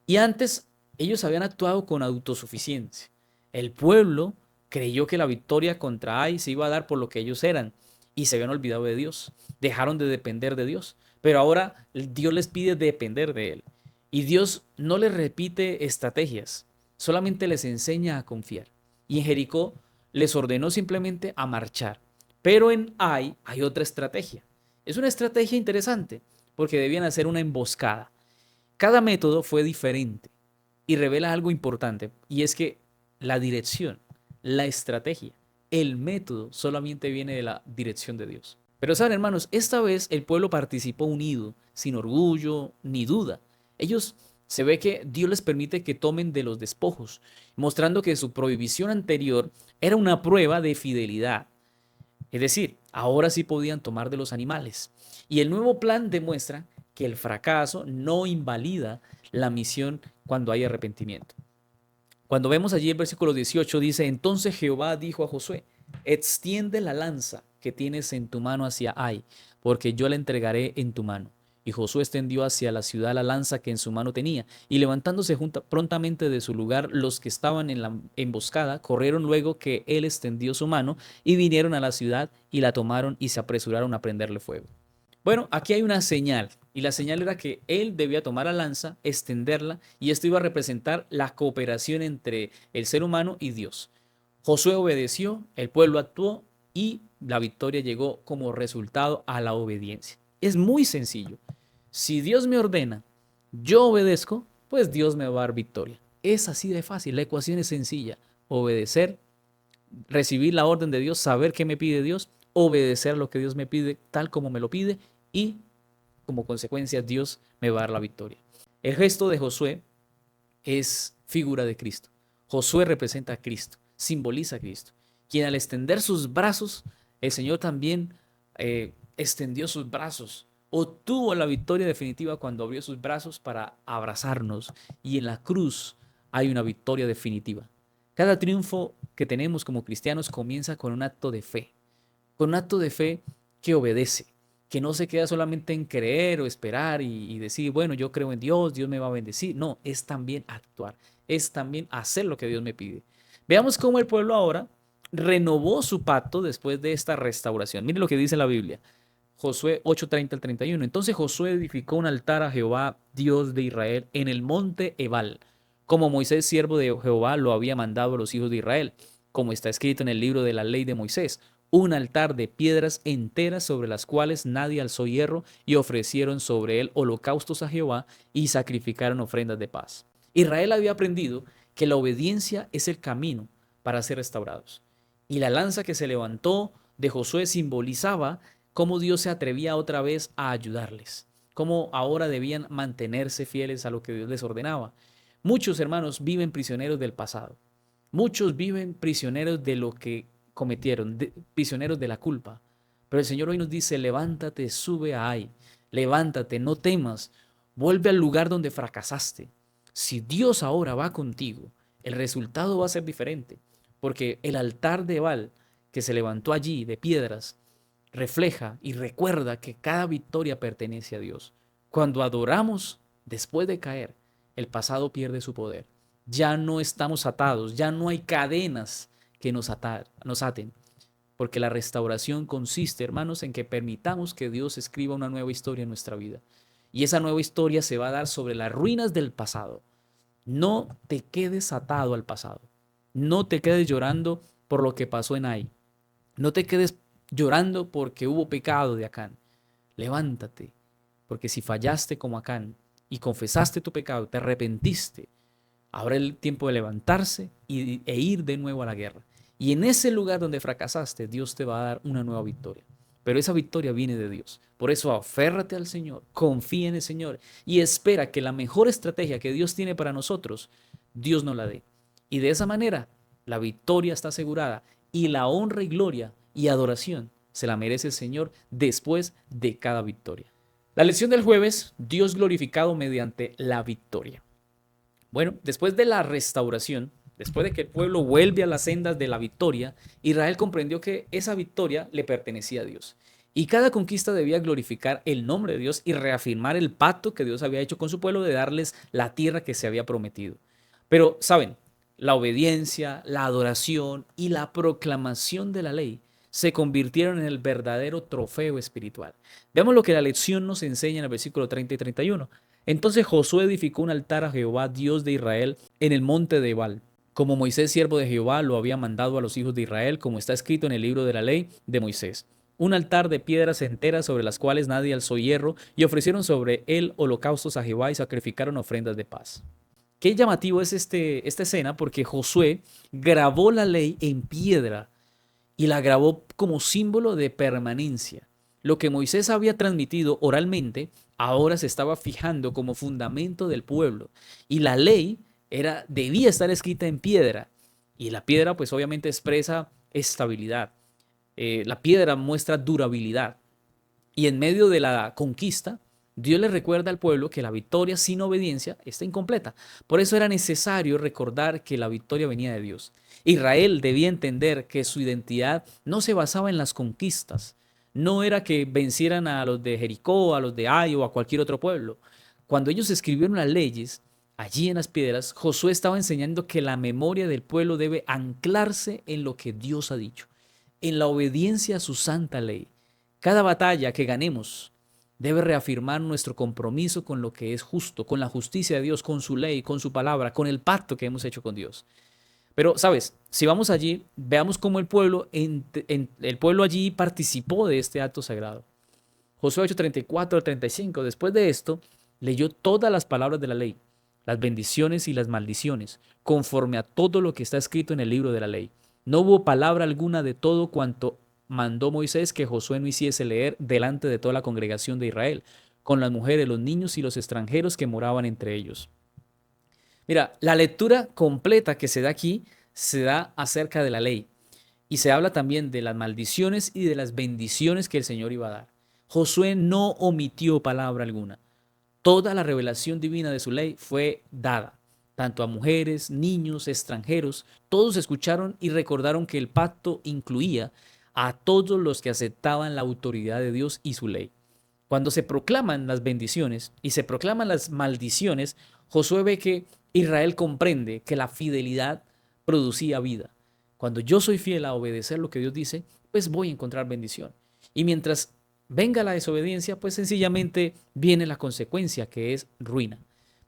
Y antes ellos habían actuado con autosuficiencia. El pueblo creyó que la victoria contra Ai se iba a dar por lo que ellos eran y se habían olvidado de Dios. Dejaron de depender de Dios. Pero ahora Dios les pide depender de Él. Y Dios no les repite estrategias, solamente les enseña a confiar. Y en Jericó les ordenó simplemente a marchar. Pero en Ai hay otra estrategia. Es una estrategia interesante porque debían hacer una emboscada. Cada método fue diferente y revela algo importante, y es que la dirección, la estrategia, el método solamente viene de la dirección de Dios. Pero saben, hermanos, esta vez el pueblo participó unido, sin orgullo ni duda. Ellos se ve que Dios les permite que tomen de los despojos, mostrando que su prohibición anterior era una prueba de fidelidad. Es decir, ahora sí podían tomar de los animales. Y el nuevo plan demuestra que el fracaso no invalida la misión cuando hay arrepentimiento. Cuando vemos allí el versículo 18 dice, entonces Jehová dijo a Josué, extiende la lanza que tienes en tu mano hacia Ai, porque yo la entregaré en tu mano. Y Josué extendió hacia la ciudad la lanza que en su mano tenía, y levantándose prontamente de su lugar, los que estaban en la emboscada corrieron luego que él extendió su mano, y vinieron a la ciudad, y la tomaron, y se apresuraron a prenderle fuego. Bueno, aquí hay una señal, y la señal era que él debía tomar la lanza, extenderla, y esto iba a representar la cooperación entre el ser humano y Dios. Josué obedeció, el pueblo actuó, y la victoria llegó como resultado a la obediencia. Es muy sencillo. Si Dios me ordena, yo obedezco, pues Dios me va a dar victoria. Es así de fácil, la ecuación es sencilla. Obedecer, recibir la orden de Dios, saber qué me pide Dios, obedecer lo que Dios me pide tal como me lo pide y como consecuencia Dios me va a dar la victoria. El gesto de Josué es figura de Cristo. Josué representa a Cristo, simboliza a Cristo, quien al extender sus brazos, el Señor también extendió sus brazos, obtuvo la victoria definitiva cuando abrió sus brazos para abrazarnos, y en la cruz hay una victoria definitiva. Cada triunfo que tenemos como cristianos comienza con un acto de fe, con un acto de fe que obedece, que no se queda solamente en creer o esperar y decir, bueno, yo creo en Dios, Dios me va a bendecir. No, es también actuar, es también hacer lo que Dios me pide. Veamos cómo el pueblo ahora renovó su pacto después de esta restauración. Mire lo que dice la Biblia. Josué 8:30 al 31. Entonces Josué edificó un altar a Jehová, Dios de Israel, en el monte Ebal, como Moisés, siervo de Jehová, lo había mandado a los hijos de Israel, como está escrito en el libro de la ley de Moisés. Un altar de piedras enteras sobre las cuales nadie alzó hierro, y ofrecieron sobre él holocaustos a Jehová y sacrificaron ofrendas de paz. Israel había aprendido que la obediencia es el camino para ser restaurados. Y la lanza que se levantó de Josué simbolizaba cómo Dios se atrevía otra vez a ayudarles, cómo ahora debían mantenerse fieles a lo que Dios les ordenaba. Muchos hermanos viven prisioneros del pasado. Muchos viven prisioneros de lo que cometieron, prisioneros de la culpa. Pero el Señor hoy nos dice, levántate, sube a ahí, levántate, no temas, vuelve al lugar donde fracasaste. Si Dios ahora va contigo, el resultado va a ser diferente, porque el altar de Baal que se levantó allí de piedras refleja y recuerda que cada victoria pertenece a Dios. Cuando adoramos después de caer, el pasado pierde su poder. Ya no estamos atados, ya no hay cadenas que nos aten, porque la restauración consiste, hermanos, en que permitamos que Dios escriba una nueva historia en nuestra vida. Y esa nueva historia se va a dar sobre las ruinas del pasado. No te quedes atado al pasado. No te quedes llorando por lo que pasó en Ai. No te quedes llorando porque hubo pecado de Acán. Levántate, porque si fallaste como Acán y confesaste tu pecado, te arrepentiste, ahora es el tiempo de levantarse e ir de nuevo a la guerra. Y en ese lugar donde fracasaste, Dios te va a dar una nueva victoria. Pero esa victoria viene de Dios. Por eso aférrate al Señor, confía en el Señor y espera que la mejor estrategia que Dios tiene para nosotros, Dios nos la dé. Y de esa manera, la victoria está asegurada y la honra y gloria y adoración se la merece el Señor después de cada victoria. La lección del jueves, Dios glorificado mediante la victoria. Bueno, después de la restauración, después de que el pueblo vuelve a las sendas de la victoria, Israel comprendió que esa victoria le pertenecía a Dios. Y cada conquista debía glorificar el nombre de Dios y reafirmar el pacto que Dios había hecho con su pueblo de darles la tierra que se había prometido. Pero, ¿saben? La obediencia, la adoración y la proclamación de la ley se convirtieron en el verdadero trofeo espiritual. Veamos lo que la lección nos enseña en el versículo 30 y 31. Entonces Josué edificó un altar a Jehová, Dios de Israel, en el monte de Ebal, como Moisés, siervo de Jehová, lo había mandado a los hijos de Israel, como está escrito en el libro de la ley de Moisés. Un altar de piedras enteras sobre las cuales nadie alzó hierro, y ofrecieron sobre él holocaustos a Jehová y sacrificaron ofrendas de paz. Qué llamativo es esta escena, porque Josué grabó la ley en piedra y la grabó como símbolo de permanencia. Lo que Moisés había transmitido oralmente, ahora se estaba fijando como fundamento del pueblo. Y la ley debía estar escrita en piedra. Y la piedra pues obviamente expresa estabilidad. La piedra muestra durabilidad. Y en medio de la conquista, Dios le recuerda al pueblo que la victoria sin obediencia está incompleta. Por eso era necesario recordar que la victoria venía de Dios. Israel debía entender que su identidad no se basaba en las conquistas. No era que vencieran a los de Jericó, a los de Ai o a cualquier otro pueblo. Cuando ellos escribieron las leyes, allí en las piedras, Josué estaba enseñando que la memoria del pueblo debe anclarse en lo que Dios ha dicho, en la obediencia a su santa ley. Cada batalla que ganemos debe reafirmar nuestro compromiso con lo que es justo, con la justicia de Dios, con su ley, con su palabra, con el pacto que hemos hecho con Dios. Pero, ¿sabes? Si vamos allí, veamos cómo el pueblo allí participó de este acto sagrado. Josué 8:34 al 35. Después de esto, leyó todas las palabras de la ley, las bendiciones y las maldiciones, conforme a todo lo que está escrito en el libro de la ley. No hubo palabra alguna de todo cuanto mandó Moisés que Josué no hiciese leer delante de toda la congregación de Israel, con las mujeres, los niños y los extranjeros que moraban entre ellos. Mira, la lectura completa que se da aquí se da acerca de la ley y se habla también de las maldiciones y de las bendiciones que el Señor iba a dar. Josué no omitió palabra alguna. Toda la revelación divina de su ley fue dada, tanto a mujeres, niños, extranjeros. Todos escucharon y recordaron que el pacto incluía a todos los que aceptaban la autoridad de Dios y su ley. Cuando se proclaman las bendiciones y se proclaman las maldiciones, Josué ve que Israel comprende que la fidelidad producía vida. Cuando yo soy fiel a obedecer lo que Dios dice, pues voy a encontrar bendición. Y mientras venga la desobediencia, pues sencillamente viene la consecuencia, que es ruina.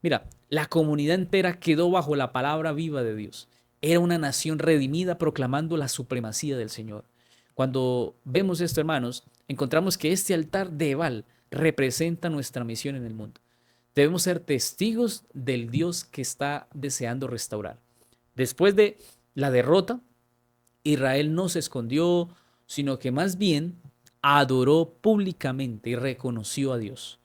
Mira, la comunidad entera quedó bajo la palabra viva de Dios. Era una nación redimida proclamando la supremacía del Señor. Cuando vemos esto, hermanos, encontramos que este altar de Ebal representa nuestra misión en el mundo. Debemos ser testigos del Dios que está deseando restaurar. Después de la derrota, Israel no se escondió, sino que más bien adoró públicamente y reconoció a Dios.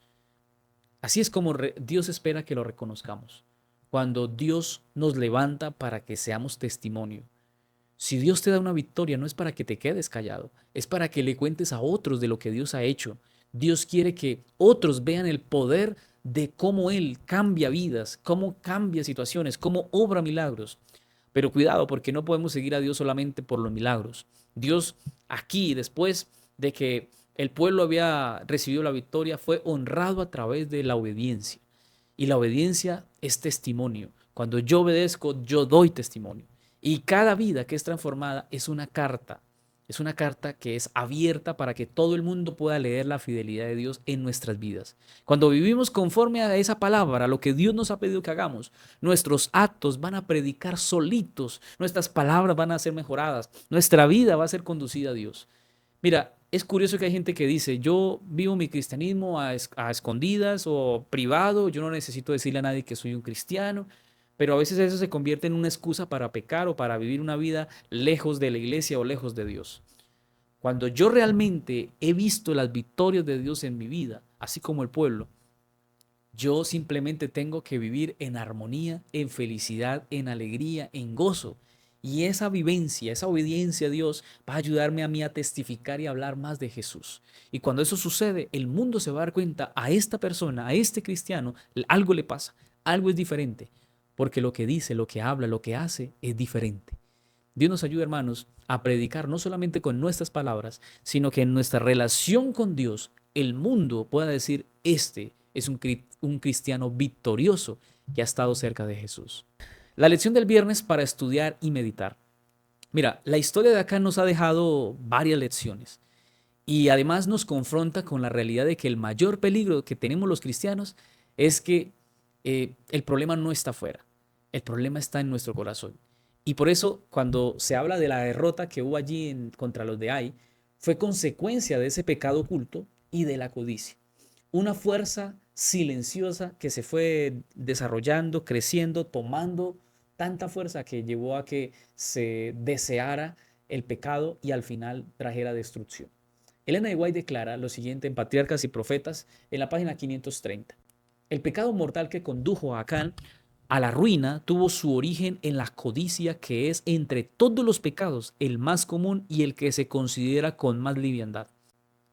Así es como Dios espera que lo reconozcamos. Cuando Dios nos levanta para que seamos testimonio. Si Dios te da una victoria, no es para que te quedes callado, es para que le cuentes a otros de lo que Dios ha hecho. Dios quiere que otros vean el poder de cómo Él cambia vidas, cómo cambia situaciones, cómo obra milagros. Pero cuidado, porque no podemos seguir a Dios solamente por los milagros. Dios aquí, después de que el pueblo había recibido la victoria, fue honrado a través de la obediencia. Y la obediencia es testimonio. Cuando yo obedezco, yo doy testimonio. Y cada vida que es transformada es una carta. Es una carta que es abierta para que todo el mundo pueda leer la fidelidad de Dios en nuestras vidas. Cuando vivimos conforme a esa palabra, a lo que Dios nos ha pedido que hagamos, nuestros actos van a predicar solitos, nuestras palabras van a ser mejoradas, nuestra vida va a ser conducida a Dios. Mira, es curioso que hay gente que dice, yo vivo mi cristianismo a escondidas o privado, yo no necesito decirle a nadie que soy un cristiano, pero a veces eso se convierte en una excusa para pecar o para vivir una vida lejos de la iglesia o lejos de Dios. Cuando yo realmente he visto las victorias de Dios en mi vida, así como el pueblo, yo simplemente tengo que vivir en armonía, en felicidad, en alegría, en gozo. Y esa vivencia, esa obediencia a Dios va a ayudarme a mí a testificar y a hablar más de Jesús. Y cuando eso sucede, el mundo se va a dar cuenta, a esta persona, a este cristiano, algo le pasa, algo es diferente, porque lo que dice, lo que habla, lo que hace es diferente. Dios nos ayuda, hermanos, a predicar no solamente con nuestras palabras, sino que en nuestra relación con Dios, el mundo pueda decir, este es un cristiano victorioso que ha estado cerca de Jesús. La lección del viernes para estudiar y meditar. Mira, la historia de acá nos ha dejado varias lecciones y además nos confronta con la realidad de que el mayor peligro que tenemos los cristianos es que el problema no está afuera, el problema está en nuestro corazón. Y por eso cuando se habla de la derrota que hubo allí contra los de Ai, fue consecuencia de ese pecado oculto y de la codicia. Una fuerza silenciosa que se fue desarrollando, creciendo, tomando tanta fuerza que llevó a que se deseara el pecado y al final trajera destrucción. Elena de White declara lo siguiente en Patriarcas y Profetas en la página 530. El pecado mortal que condujo a Acán a la ruina tuvo su origen en la codicia, que es entre todos los pecados el más común y el que se considera con más liviandad.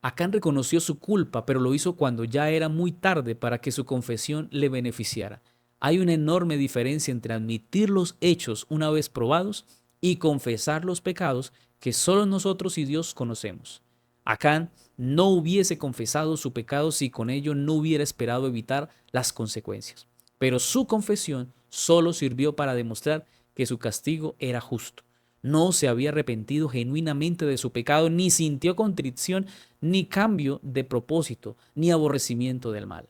Acán reconoció su culpa, pero lo hizo cuando ya era muy tarde para que su confesión le beneficiara. Hay una enorme diferencia entre admitir los hechos una vez probados y confesar los pecados que solo nosotros y Dios conocemos. Acán no hubiese confesado su pecado si con ello no hubiera esperado evitar las consecuencias. Pero su confesión solo sirvió para demostrar que su castigo era justo. No se había arrepentido genuinamente de su pecado, ni sintió contrición, ni cambio de propósito, ni aborrecimiento del mal.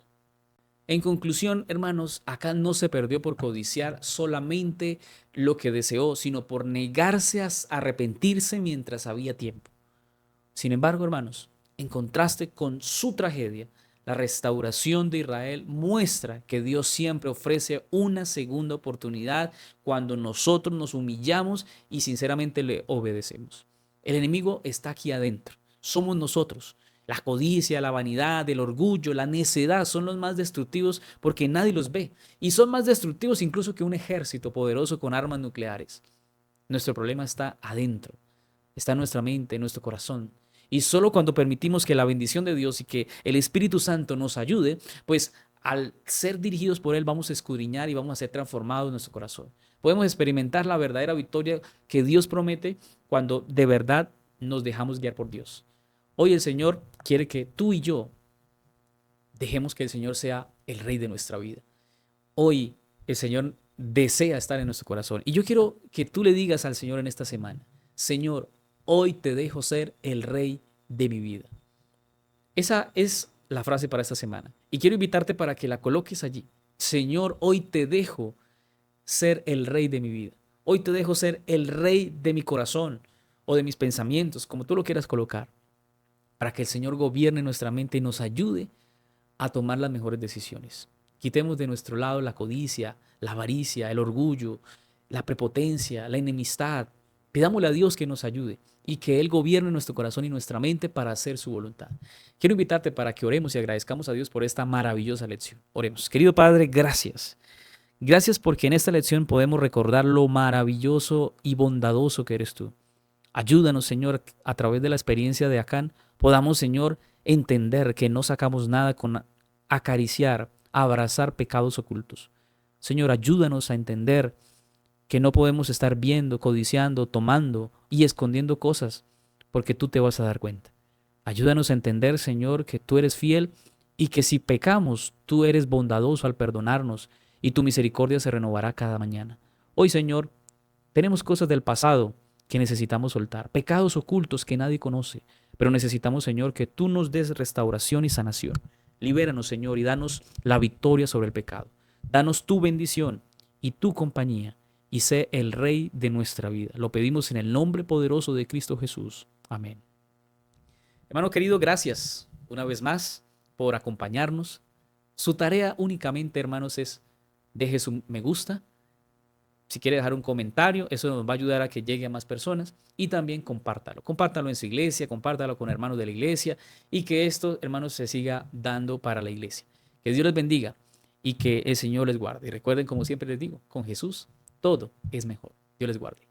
En conclusión, hermanos, Acán no se perdió por codiciar solamente lo que deseó, sino por negarse a arrepentirse mientras había tiempo. Sin embargo, hermanos, En contraste con su tragedia, la restauración de Israel muestra que Dios siempre ofrece una segunda oportunidad cuando nosotros nos humillamos y sinceramente le obedecemos. El enemigo está aquí adentro, somos nosotros. La codicia, la vanidad, el orgullo, la necedad son los más destructivos porque nadie los ve. Y son más destructivos incluso que un ejército poderoso con armas nucleares. Nuestro problema está adentro, está en nuestra mente, en nuestro corazón. Y solo cuando permitimos que la bendición de Dios y que el Espíritu Santo nos ayude, pues al ser dirigidos por Él vamos a escudriñar y vamos a ser transformados en nuestro corazón. Podemos experimentar la verdadera victoria que Dios promete cuando de verdad nos dejamos guiar por Dios. Hoy el Señor quiere que tú y yo dejemos que el Señor sea el Rey de nuestra vida. Hoy el Señor desea estar en nuestro corazón. Y yo quiero que tú le digas al Señor en esta semana, Señor, hoy te dejo ser el Rey de mi vida. Esa es la frase para esta semana. Y quiero invitarte para que la coloques allí. Señor, hoy te dejo ser el Rey de mi vida. Hoy te dejo ser el Rey de mi corazón o de mis pensamientos, como tú lo quieras colocar, para que el Señor gobierne nuestra mente y nos ayude a tomar las mejores decisiones. Quitemos de nuestro lado la codicia, la avaricia, el orgullo, la prepotencia, la enemistad. Pidámosle a Dios que nos ayude y que Él gobierne nuestro corazón y nuestra mente para hacer su voluntad. Quiero invitarte para que oremos y agradezcamos a Dios por esta maravillosa lección. Oremos. Querido Padre, gracias. Gracias porque en esta lección podemos recordar lo maravilloso y bondadoso que eres tú. Ayúdanos, Señor, a través de la experiencia de Acán, podamos, Señor, entender que no sacamos nada con acariciar, abrazar pecados ocultos. Señor, ayúdanos a entender que no podemos estar viendo, codiciando, tomando y escondiendo cosas, porque tú te vas a dar cuenta. Ayúdanos a entender, Señor, que tú eres fiel y que si pecamos, tú eres bondadoso al perdonarnos y tu misericordia se renovará cada mañana. Hoy, Señor, tenemos cosas del pasado que necesitamos soltar, pecados ocultos que nadie conoce, pero necesitamos, Señor, que tú nos des restauración y sanación. Libéranos, Señor, y danos la victoria sobre el pecado. Danos tu bendición y tu compañía, y sé el Rey de nuestra vida. Lo pedimos en el nombre poderoso de Cristo Jesús. Amén. Hermano querido, gracias una vez más por acompañarnos. Su tarea únicamente, hermanos, es deje su me gusta. Si quiere dejar un comentario, eso nos va a ayudar a que llegue a más personas y también compártalo. Compártalo en su iglesia, compártalo con hermanos de la iglesia y que esto, hermanos, se siga dando para la iglesia. Que Dios les bendiga y que el Señor les guarde. Y recuerden, como siempre les digo, con Jesús todo es mejor. Dios les guarde.